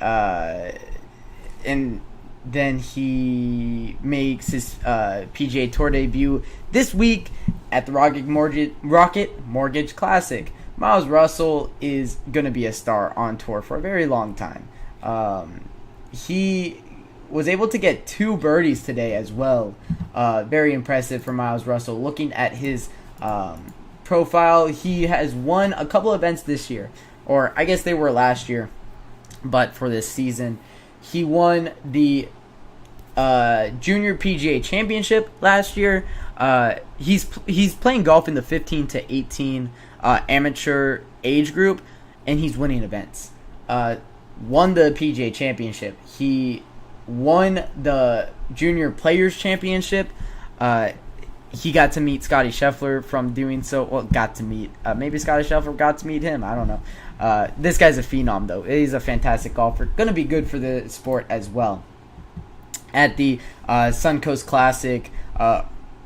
makes his PGA Tour debut this week at the Rocket Mortgage Classic. Miles Russell is going to be a star on tour for a very long time. He was able to get 2 birdies today as well. Very impressive for Miles Russell. Looking at his profile, he has won a couple events this year, or I guess they were last year, but for this season he won the Junior PGA Championship last year. He's playing golf in the 15 to 18 amateur age group, and he's winning events. Won the PGA Championship. He won the Junior Players Championship. He got to meet Scotty Scheffler from doing so. Well, got to meet. Maybe Scotty Scheffler got to meet him. I don't know. This guy's a phenom, though. He's a fantastic golfer. Going to be good for the sport as well. At the Suncoast Classic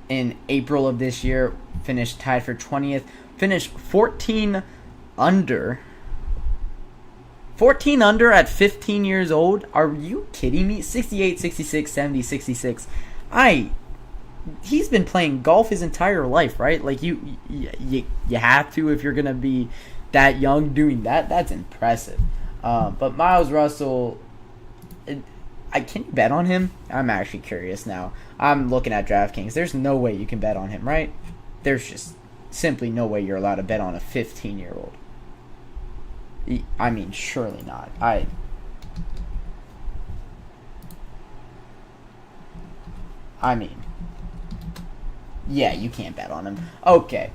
in April of this year, finished tied for 20th. Finished 14 under. 14 under at 15 years old? Are you kidding me? 68, 66, 70, 66. He's been playing golf his entire life, right? Like you have to, if you're gonna be that young doing that. That's impressive. But Miles Russell, can you bet on him? I'm actually curious now. I'm looking at DraftKings. There's no way you can bet on him, right? There's just simply no way you're allowed to bet on a 15-year-old. I mean, surely not. I mean, yeah, you can't bet on him. Okay,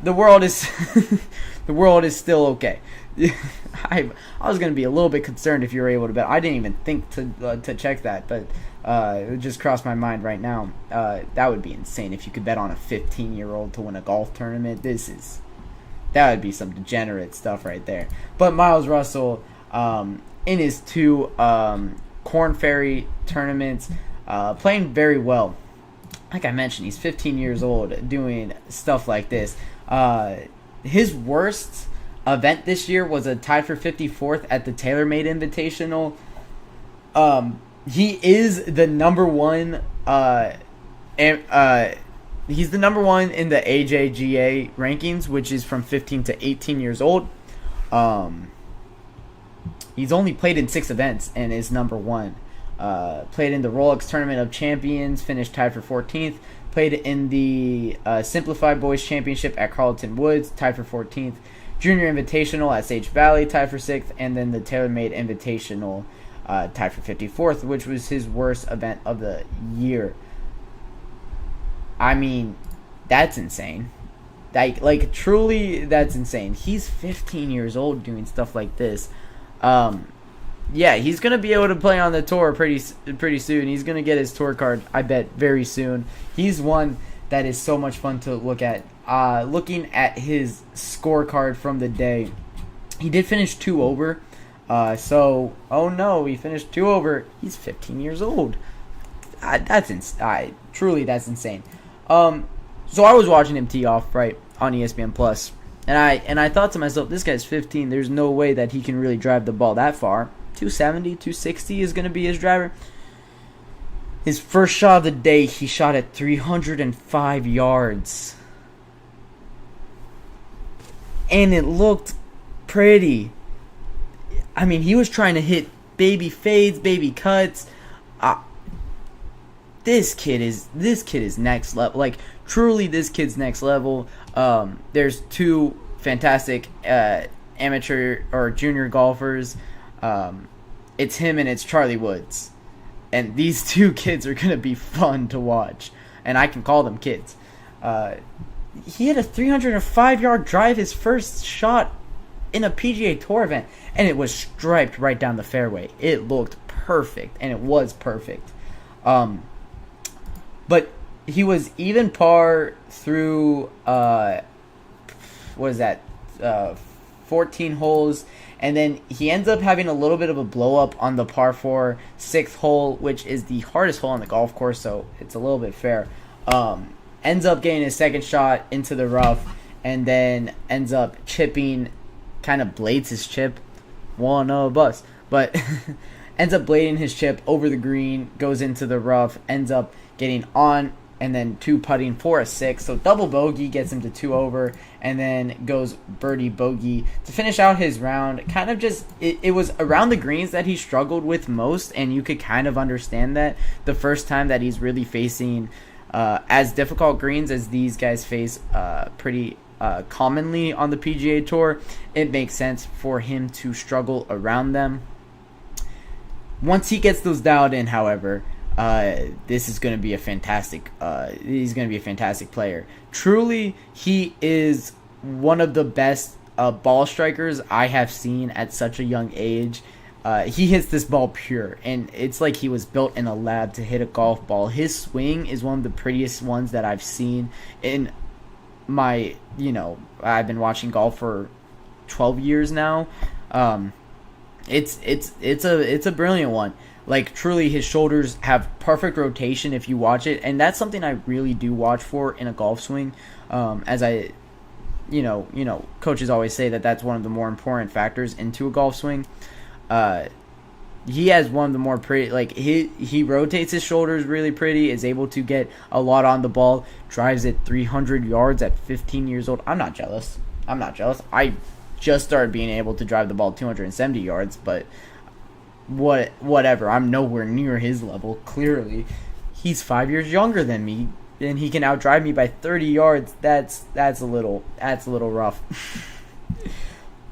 the world is still okay. I was gonna be a little bit concerned if you were able to bet. I didn't even think to check that, but it just crossed my mind right now. That would be insane if you could bet on a 15-year-old to win a golf tournament. That would be some degenerate stuff right there. But Miles Russell, in his 2 Korn Ferry tournaments, playing very well. like I mentioned, he's 15 years old doing stuff like this. His worst event this year was a tied for 54th at the TaylorMade Invitational. He is the number one. He's the number one in the AJGA rankings, which is from 15 to 18 years old. He's only played in 6 events and is number one. Played in the Rolex Tournament of Champions, finished tied for 14th. Played in the Simplified Boys Championship at Carlton Woods, tied for 14th. Junior Invitational at Sage Valley, tied for 6th. And then the TaylorMade Invitational, tied for 54th, which was his worst event of the year. I mean, that's insane. Like truly, that's insane. He's 15 years old doing stuff like this. Yeah, he's going to be able to play on the tour pretty soon. He's going to get his tour card, I bet, very soon. He's one that is so much fun to look at. Looking at his scorecard from the day, he did finish 2 over. He finished 2 over. He's 15 years old. Truly, that's insane. So I was watching him tee off, right, on ESPN Plus, and I thought to myself, this guy's 15. There's no way that he can really drive the ball that far. 270, 260 is going to be his driver. His first shot of the day, he shot at 305 yards. And it looked pretty. I mean, he was trying to hit baby fades, baby cuts. This kid is next level. Like, truly, this kid's next level. There's 2 fantastic amateur or junior golfers. It's him and it's Charlie Woods. And these 2 kids are going to be fun to watch. And I can call them kids. He had a 305-yard drive, his first shot in a PGA Tour event. And it was striped right down the fairway. It looked perfect. And it was perfect. But he was even par through, 14 holes. And then he ends up having a little bit of a blow-up on the par 4 6th hole, which is the hardest hole on the golf course, so it's a little bit fair. Ends up getting his second shot into the rough, and then ends up chipping, kind of blades his chip. One of us. But ends up blading his chip over the green, goes into the rough, ends up getting on, and then 2 putting for a 6. So double bogey gets him to 2 over, and then goes birdie bogey to finish out his round. Kind of just, it was around the greens that he struggled with most, and you could kind of understand that. The first time that he's really facing as difficult greens as these guys face pretty commonly on the PGA Tour, it makes sense for him to struggle around them. Once he gets those dialed in, however, this is going to be a fantastic. He's going to be a fantastic player. Truly, he is one of the best ball strikers I have seen at such a young age. He hits this ball pure, and it's like he was built in a lab to hit a golf ball. His swing is one of the prettiest ones that I've seen in my. I've been watching golf for 12 years now. It's a brilliant one. Like, truly, his shoulders have perfect rotation if you watch it, and that's something I really do watch for in a golf swing. As I, coaches always say that that's one of the more important factors into a golf swing. He has one of the more pretty, like, he rotates his shoulders really pretty, is able to get a lot on the ball, drives it 300 yards at 15 years old. I'm not jealous. I just started being able to drive the ball 270 yards, but whatever. I'm nowhere near his level. Clearly, he's 5 years younger than me, and he can outdrive me by 30 yards. That's a little rough.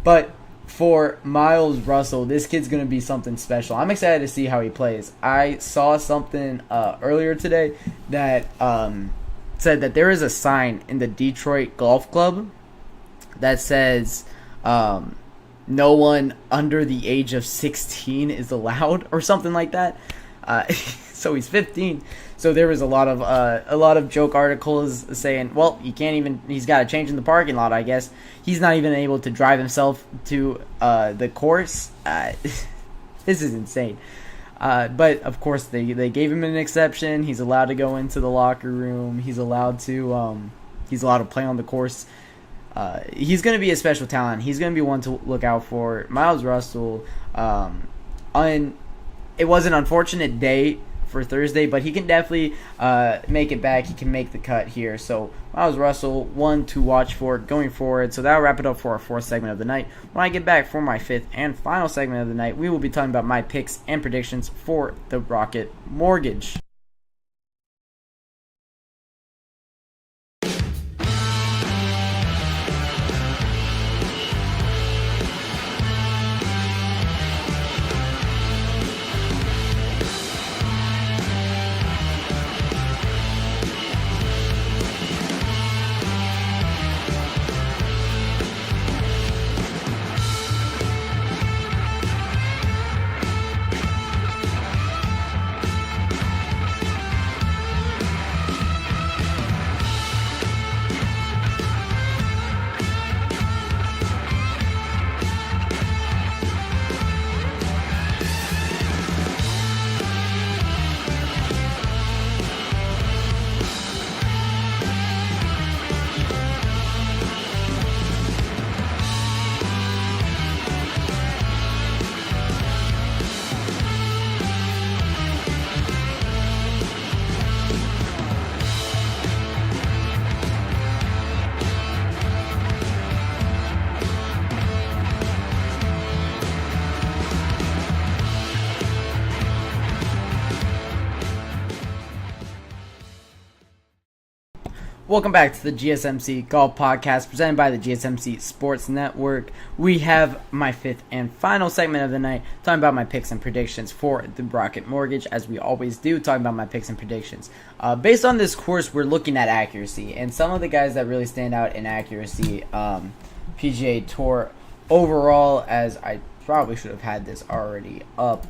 But for Miles Russell, this kid's gonna be something special. I'm excited to see how he plays. I saw something earlier today that said that there is a sign in the Detroit Golf Club that says no one under the age of 16 is allowed, or something like that. So he's 15. So there was a lot of joke articles saying, well, you can't even. He's got to change in the parking lot, I guess. He's not even able to drive himself to the course. This is insane. But of course they gave him an exception. He's allowed to go into the locker room. He's allowed to play on the course. He's going to be a special talent. He's going to be one to look out for. Miles Russell, it was an unfortunate day for Thursday, but he can definitely make it back. He can make the cut here. So Miles Russell, one to watch for going forward. So that'll wrap it up for our fourth segment of the night. When I get back for my fifth and final segment of the night, we will be talking about my picks and predictions for the Rocket Mortgage. Welcome back to the GSMC Golf Podcast presented by the GSMC Sports Network. We have my fifth and final segment of the night talking about my picks and predictions for the Rocket Mortgage, as we always do, talking about my picks and predictions. Based on this course, we're looking at accuracy, and some of the guys that really stand out in accuracy, PGA Tour overall, as I probably should have had this already up,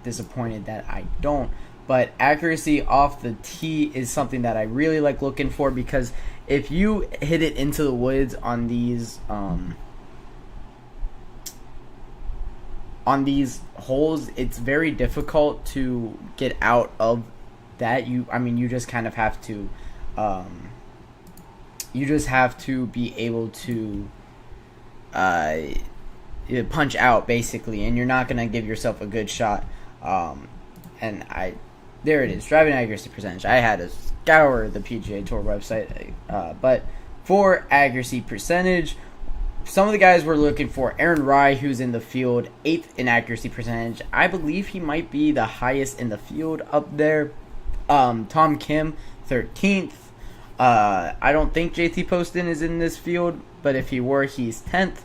disappointed that I don't. But accuracy off the tee is something that I really like looking for, because if you hit it into the woods on these holes, it's very difficult to get out of that. You just kind of have to be able to punch out, basically, and you're not gonna give yourself a good shot. There it is, driving accuracy percentage. I had to scour the PGA Tour website, but for accuracy percentage, some of the guys we're looking for: Aaron Rai, who's in the field, 8th in accuracy percentage. I believe he might be the highest in the field up there. Tom Kim, 13th. I don't think JT Poston is in this field, but if he were, he's 10th.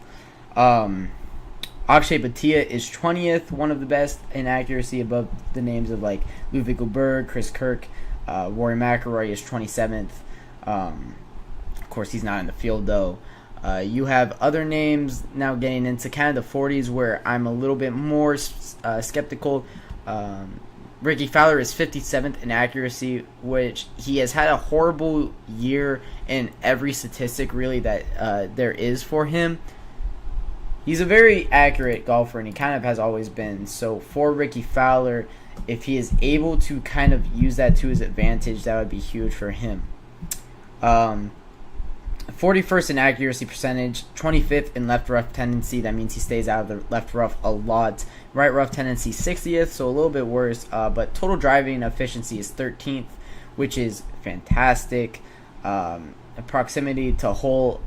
Akshay Bhatia is 20th, one of the best in accuracy, above the names of like Ludwig Goldberg, Chris Kirk. Rory McIlroy is 27th. Of course, he's not in the field though. You have other names now getting into kind of the 40s where I'm a little bit more skeptical. Ricky Fowler is 57th in accuracy, which he has had a horrible year in every statistic really that there is for him. He's a very accurate golfer, and he kind of has always been. So for Ricky Fowler, if he is able to kind of use that to his advantage, that would be huge for him. 41st in accuracy percentage, 25th in left rough tendency. That means he stays out of the left rough a lot. Right rough tendency, 60th, so a little bit worse. But total driving efficiency is 13th, which is fantastic. Proximity to hole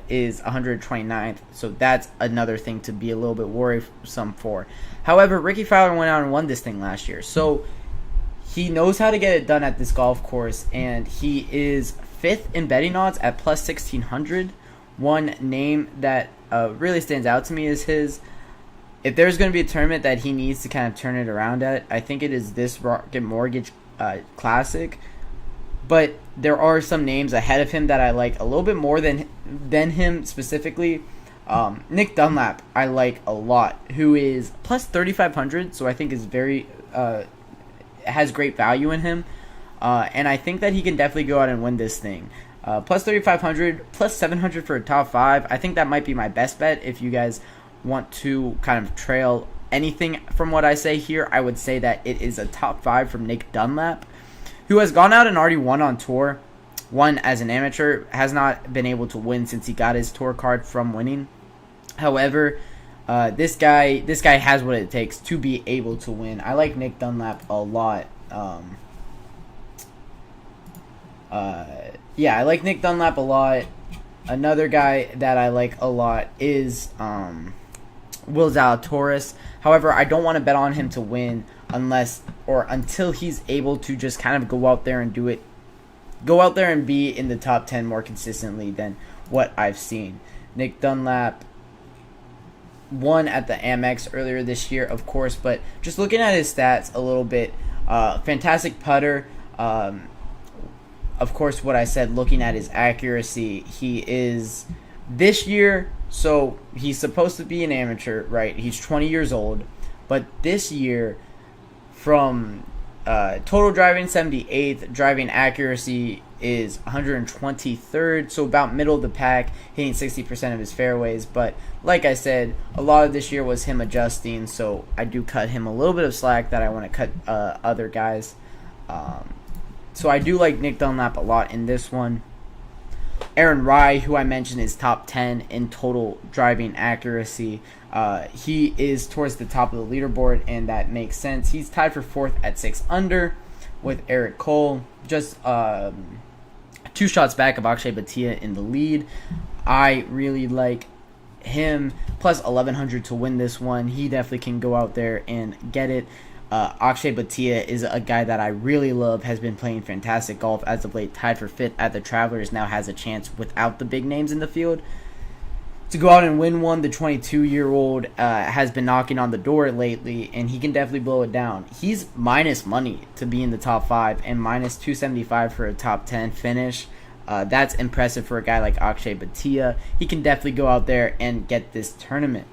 is 129th, so that's another thing to be a little bit worrisome for. However, Ricky Fowler went out and won this thing last year, so he knows how to get it done at this golf course, and he is 5th in betting odds at plus 1,600. One name that really stands out to me is his. If there's going to be a tournament that he needs to kind of turn it around at, I think it is this Rocket Mortgage Classic. But there are some names ahead of him that I like a little bit more than him specifically. Nick Dunlap I like a lot, who is plus 3,500, so I think is very has great value in him. And I think that he can definitely go out and win this thing. Plus 3,500, plus 700 for a top 5. I think that might be my best bet if you guys want to kind of trail anything from what I say here, I would say that it is a top 5 from Nick Dunlap, who has gone out and already won on tour. Won as an amateur, has not been able to win since he got his tour card from winning. However, this guy has what it takes to be able to win. I like Nick Dunlap a lot. I like Nick Dunlap a lot. Another guy that I like a lot is Will Zalatoris. However, I don't want to bet on him to win until he's able to just kind of go out there and do it. Go out there and be in the top 10 more consistently than what I've seen. Nick Dunlap won at the Amex earlier this year, of course, but just looking at his stats a little bit, fantastic putter. Of course, what I said, looking at his accuracy, he is this year, so he's supposed to be an amateur, right? He's 20 years old, but this year, from total driving 78th, driving accuracy is 123rd, so about middle of the pack, hitting 60% of his fairways. But like I said, a lot of this year was him adjusting, so I do cut him a little bit of slack that I want to cut other guys. So I do like Nick Dunlap a lot in this one. Aaron Rai, who I mentioned is top 10 in total driving accuracy. He is towards the top of the leaderboard, and that makes sense. He's tied for 4th at 6 under with Eric Cole. Just 2 shots back of Akshay Bhatia in the lead. I really like him. Plus 1,100 to win this one. He definitely can go out there and get it. Akshay Bhatia is a guy that I really love, has been playing fantastic golf as of late, tied for 5th at the Travelers, now has a chance without the big names in the field to go out and win one. The 22-year-old has been knocking on the door lately, and he can definitely blow it down. He's minus money to be in the top 5 and minus 275 for a top 10 finish. That's impressive for a guy like Akshay Bhatia. He can definitely go out there and get this tournament.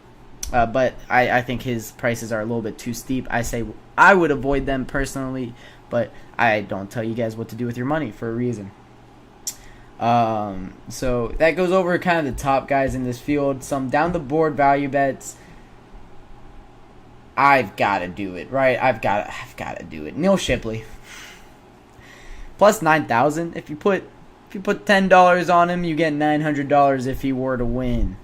But I think his prices are a little bit too steep. I say I would avoid them personally, but I don't tell you guys what to do with your money for a reason. So that goes over kind of the top guys in this field. Some down the board value bets. I've got to do it, right? I've got to do it. Neil Shipley plus 9,000. If you put $10 on him, you get $900 if he were to win.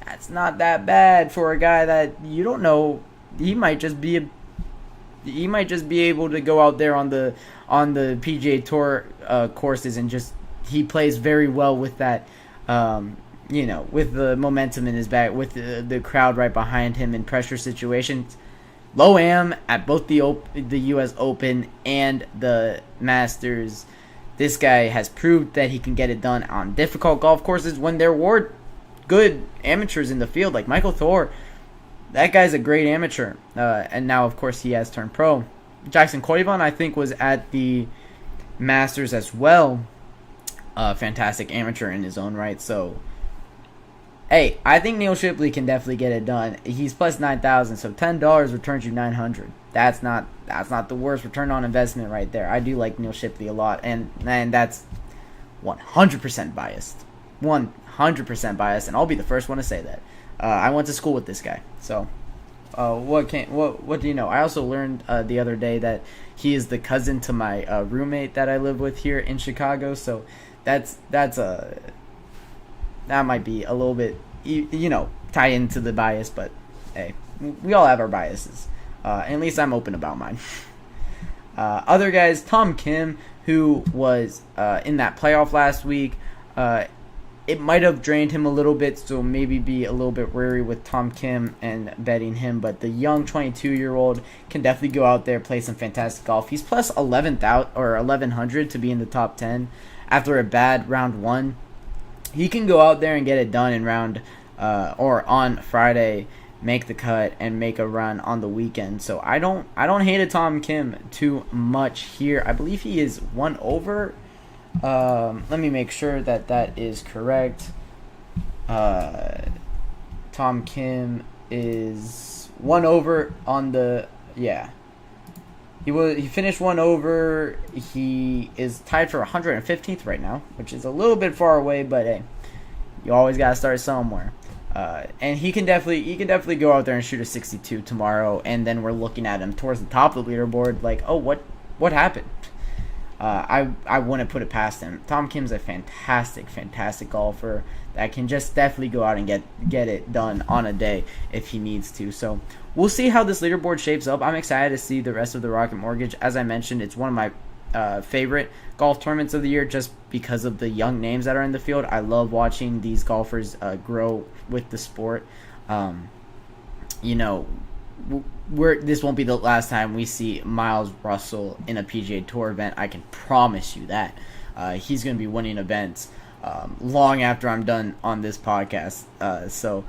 That's not that bad for a guy that you don't know. He might just be able to go out there on the PGA Tour courses and just he plays very well with that, with the momentum in his back, with the crowd right behind him in pressure situations. Low am at both the U.S. Open and the Masters. This guy has proved that he can get it done on difficult golf courses when there were good amateurs in the field, like Michael Thor. That guy's a great amateur, and now of course he has turned pro. Jackson Koivan, I think, was at the Masters as well. Fantastic amateur in his own right. So, hey, I think Neil Shipley can definitely get it done. He's plus 9,000, so $10 returns you 900. That's not the worst return on investment right there. I do like Neil Shipley a lot, and that's 100% biased. 100% biased, and I'll be the first one to say that. I went to school with this guy, so what do you know? I also learned the other day that he is the cousin to my roommate that I live with here in Chicago, so that might be a little bit tie into the bias, but hey, we all have our biases. At least I'm open about mine. Other guys, Tom Kim, who was in that playoff last week. It might have drained him a little bit, so maybe be a little bit wary with Tom Kim and betting him. But the young 22-year-old can definitely go out there, play some fantastic golf. He's plus 1,100 to be in the top 10 after a bad round 1. He can go out there and get it done in round or on Friday, make the cut and make a run on the weekend. So I don't hate a Tom Kim too much here. I believe he is 1 over. Let me make sure that is correct. Tom Kim is 1 over on the He finished 1 over. He is tied for 115th right now, which is a little bit far away, but hey, you always gotta start somewhere. And he can definitely go out there and shoot a 62 tomorrow, and then we're looking at him towards the top of the leaderboard like, oh, what happened? I wouldn't put it past him. Tom Kim's a fantastic golfer that can just definitely go out and get it done on a day if he needs to. So we'll see how this leaderboard shapes up. I'm excited to see the rest of the Rocket Mortgage. As I mentioned, it's one of my favorite golf tournaments of the year just because of the young names that are in the field. I love watching these golfers grow with the sport. This won't be the last time we see Miles Russell in a PGA Tour event. I can promise you that. He's going to be winning events long after I'm done on this podcast. So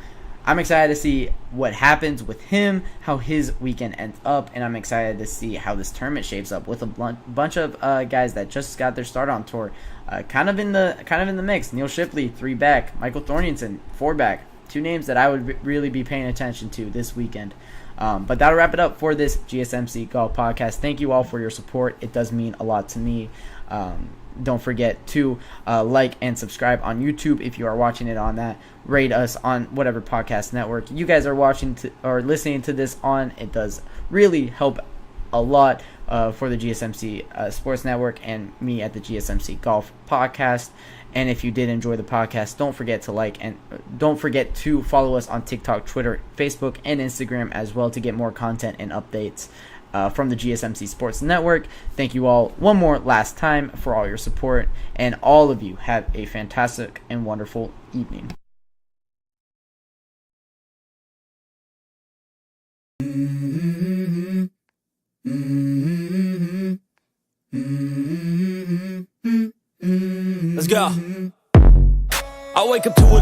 I'm excited to see what happens with him, how his weekend ends up, and I'm excited to see how this tournament shapes up with a bunch of guys that just got their start on tour, kind of in the mix. Neil Shipley, 3 back, Michael Thornton, 4 back, 2 names that I would really be paying attention to this weekend. But that'll wrap it up for this GSMC Golf Podcast. Thank you all for your support. It does mean a lot to me. Don't forget to like and subscribe on YouTube if you are watching it on that. Rate us on whatever podcast network you guys are watching or listening to this on. It does really help a lot for the GSMC Sports Network and me at the GSMC Golf Podcast. And if you did enjoy the podcast, don't forget to like and don't forget to follow us on TikTok, Twitter, Facebook, and Instagram as well to get more content and updates from the GSMC Sports Network. Thank you all one more last time for all your support, and all of you have a fantastic and wonderful evening. Let's go. I wake up to a